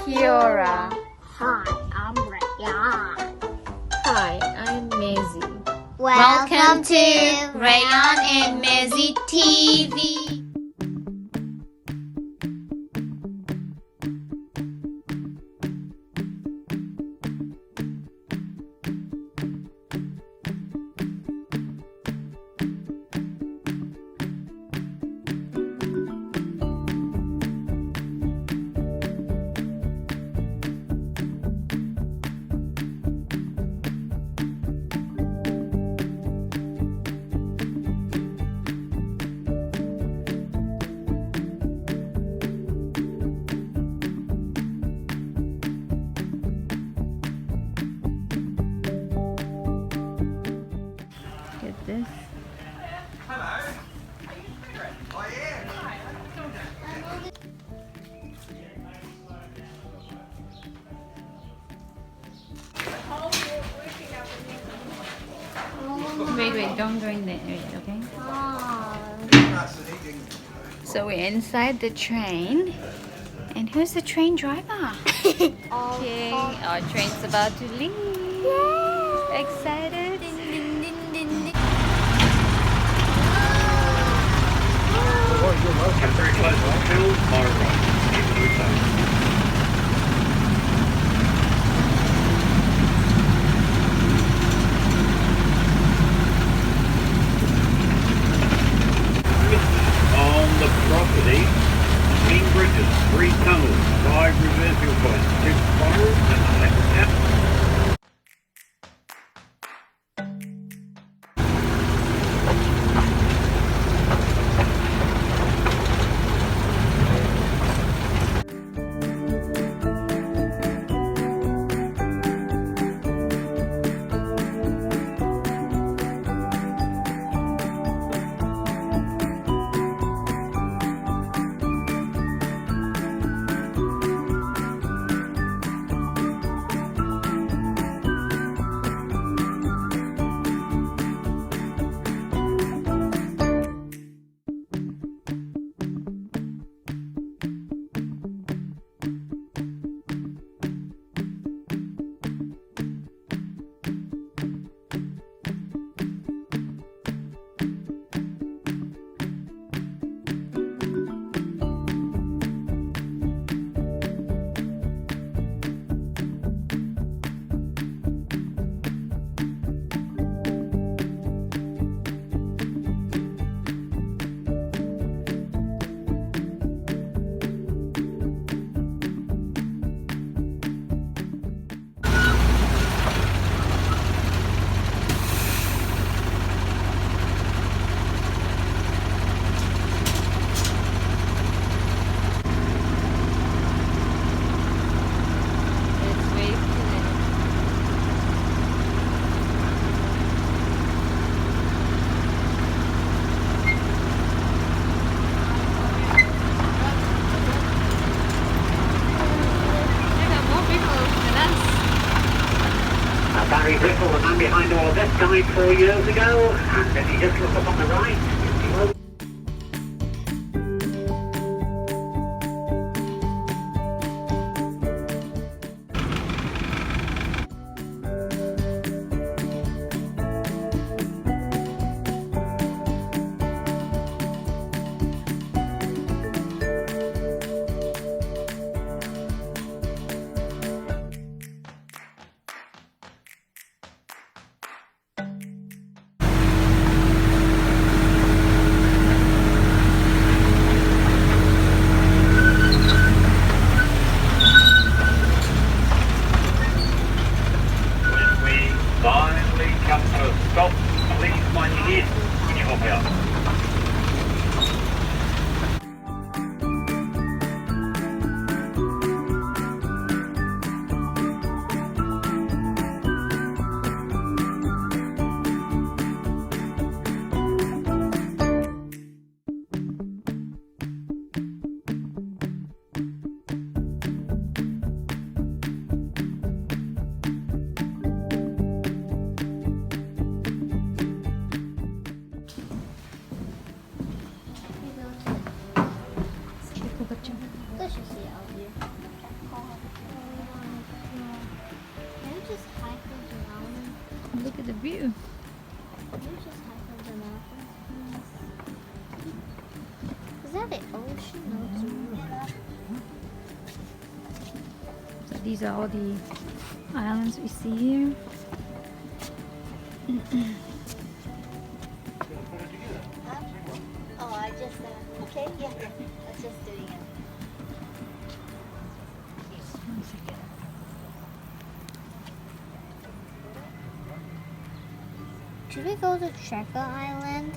Kiora. Hi, I'm Rayan. Hi, I'm Maisie. Welcome to Rayan and Maisie TV. Get this. Wait, don't join the okay? So we're inside the train. And who's the train driver? Okay, our train's about to leave. Excited? Very close on field, far right. On the property, main bridges, 3 tunnels, 5 reversing points, 2 spirals and a left step. Barry Brittle, the man behind all of this, died 4 years ago, and if you just look up on the right, you will. look at the view. You just have the mountains. Is that the ocean? No, it's a river. So these are all the islands we see here. Oh, I just, okay, yeah. Let's just doing it. Should we go to Treasure Island?